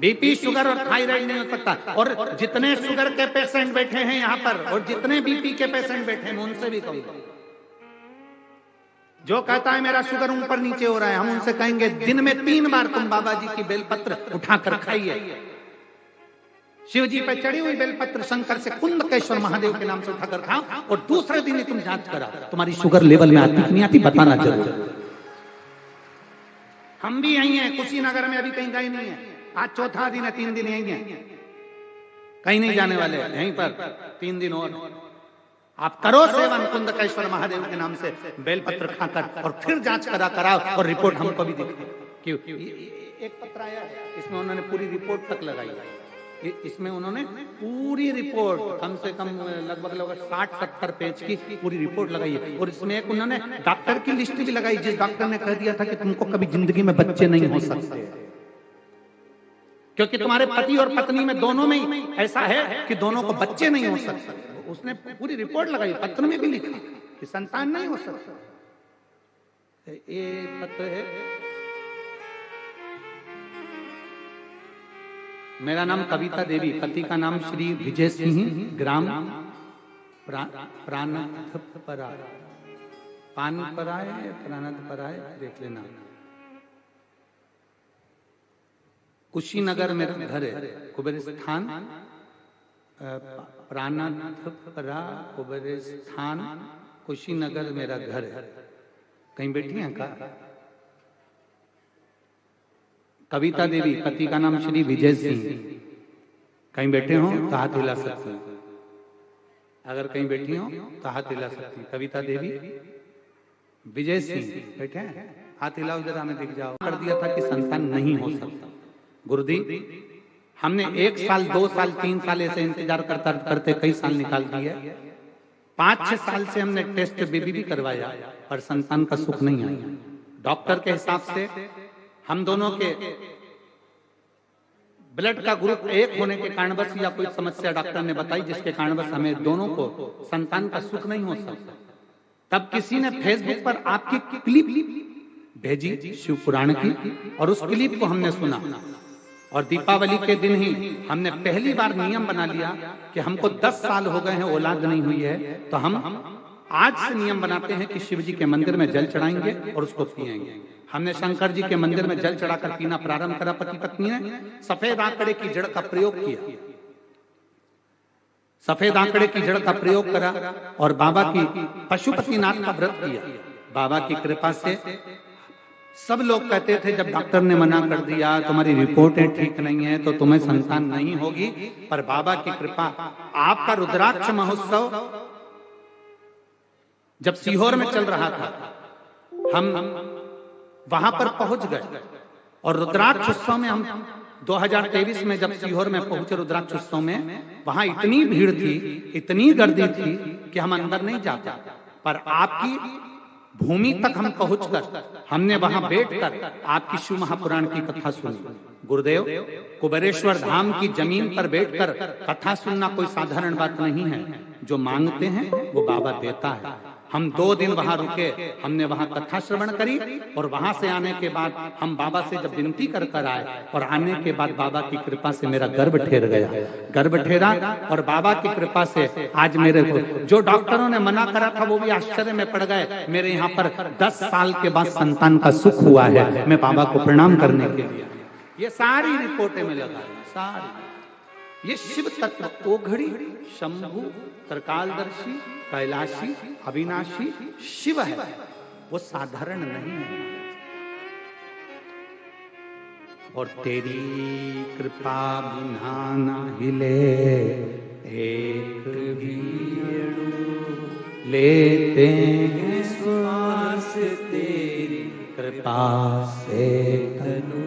BP, sugar और thyroid नहीं हो सकता। और जितने शुगर के पेशेंट बैठे हैं यहाँ पर और जितने बीपी के पेशेंट बैठे हैं, मैं उनसे भी कहूंगा, जो कहता है मेरा शुगर ऊपर नीचे हो रहा है, हम उनसे कहेंगे दिन में 3 बार तुम बाबा जी की बेलपत्र उठाकर खाइए। शिव जी पे चढ़ी हुई बेलपत्र शंकर से कुंदकेश्वर महादेव के नाम से उठाकर खाओ और दूसरे दिन ही तुम जांच कराओ तुम्हारी शुगर लेवल में आती कि नहीं आती, बताना जरूर। हम भी यही हैं, कुशीनगर में अभी कहीं गए नहीं है, आज चौथा दिन है, 3 दिन यही है, कहीं नहीं जाने वाले, यहीं पर 3 दिन और आप करो सेवन कुंदकेश्वर महादेव के नाम से बेलपत्र खाकर और फिर जांच कराओ और रिपोर्ट हमको भी दिखाओ। क्यों एक पत्र आया है, इसमें उन्होंने पूरी रिपोर्ट तक लगाई, इसमें उन्होंने पूरी रिपोर्ट कम से कम लगभग 60-70 पेज की पूरी रिपोर्ट लगाई है। और इसमें एक उन्होंने डॉक्टर की लिस्ट भी लगाई, जिस डॉक्टर ने कह दिया था कि तुमको कभी जिंदगी में बच्चे नहीं हो सकते, क्योंकि तुम्हारे पति और पत्नी में दोनों में ही ऐसा है कि दोनों को बच्चे नहीं हो सकते। उसने पूरी रिपोर्ट लगाई, पत्र में भी लिखा कि संतान नहीं हो सकता। ये पत्र है, मेरा नाम कविता देवी, पति का नाम श्री विजय सिंह, ग्राम प्राणथपरा, प्राणथपराय देख लेना, कुशीनगर मेरा घर है, कुबेर स्थान प्राणथपरा, कुबेर स्थान, कुशीनगर मेरा घर है। कहीं बैठी हैं का? कविता देवी, पति का नाम श्री विजय सिंह। कहीं बैठे हो तो हाथ हिला सकते हैं, अगर कहीं बैठी हो तो हाथ हिला सकती हैं। कविता देवी, विजय सिंह बैठे हैं, हाथ हिलाओ जरा, हमें दिख जाओ। कर दिया था कि संतान नहीं हो सकता। गुरुदेव, हमने 1 साल 2 साल 3 साल ऐसे इंतजार करते कई साल निकाल दिए। 5-6 साल से हमने टेस्ट बेबी भी करवाया पर संतान का सुख नहीं आया। डॉक्टर के हिसाब से हम दोनों के ब्लड का ग्रुप 1 होने के कारणवश या कोई समस्या डॉक्टर ने बताई जिसके कारणवश हमें दोनों को संतान का सुख नहीं हो सकता। तब किसी ने फेसबुक पर आपकी क्लिप भेजी शिव पुराण की, और उस क्लिप को हमने सुना और दीपावली के दिन ही हमने पहली बार नियम बना लिया कि हमको 10 साल हो गए हैं औलाद नहीं हुई है, तो हम आज से नियम बनाते हैं कि शिव जी के मंदिर में जल चढ़ाएंगे और उसको पिएंगे। हमने शंकर जी के मंदिर में जल चढ़ाकर पीना प्रारंभ करा। पति पत्नी ने सफेद आंकड़े की जड़ का प्रयोग किया, सफेद आंकड़े की जड़ का प्रयोग करा और बाबा की पशुपतिनाथ का व्रत किया। बाबा की कृपा से सब लोग कहते थे जब डॉक्टर ने मना कर दिया तुम्हारी रिपोर्टें ठीक नहीं है तो तुम्हें संतान नहीं होगी, पर बाबा की कृपा, आपका रुद्राक्ष महोत्सव जब सीहोर में चल रहा था, हम वहां पर पहुंच गए और रुद्राक्ष उत्सव में हम 2023 में जब सीहोर में पहुंचे रुद्राक्ष उत्सव में, वहां इतनी भीड़ थी, इतनी गर्दी थी कि हम अंदर नहीं जा पाए। पर आपकी भूमि तक हम पहुंचकर हमने वहां बैठकर आपकी शिव महापुराण की कथा सुनी। गुरुदेव, कुबेरेश्वर धाम की जमीन पर बैठकर कथा सुनना कोई साधारण बात नहीं है। जो मांगते हैं वो बाबा देता है। हम 2 दिन वहां रुके, हमने वहां कथा श्रवण करी और वहां से आने के बाद हम बाबा से जब विनती कर कर आए और आने के बाद बाबा की कृपा से मेरा गर्भ ठहर गया, गर्भ ठहरा और बाबा की कृपा से आज मेरे को जो डॉक्टरों ने मना करा था वो भी आश्चर्य में पड़ गए। मेरे यहाँ पर 10 साल के बाद संतान का सुख हुआ है। मैं बाबा को प्रणाम करने के लिए ये सारी रिपोर्टें में लगा रही, सारी। ये शिव तत्व ओघड़ी, शंभु, त्रिकालदर्शी, कैलाशी, अविनाशी शिव है, वो साधारण नहीं है। और तेरी कृपा बिना ना हिले एक भी अणु, लेते हैं श्वास तेरी कृपा से तनु।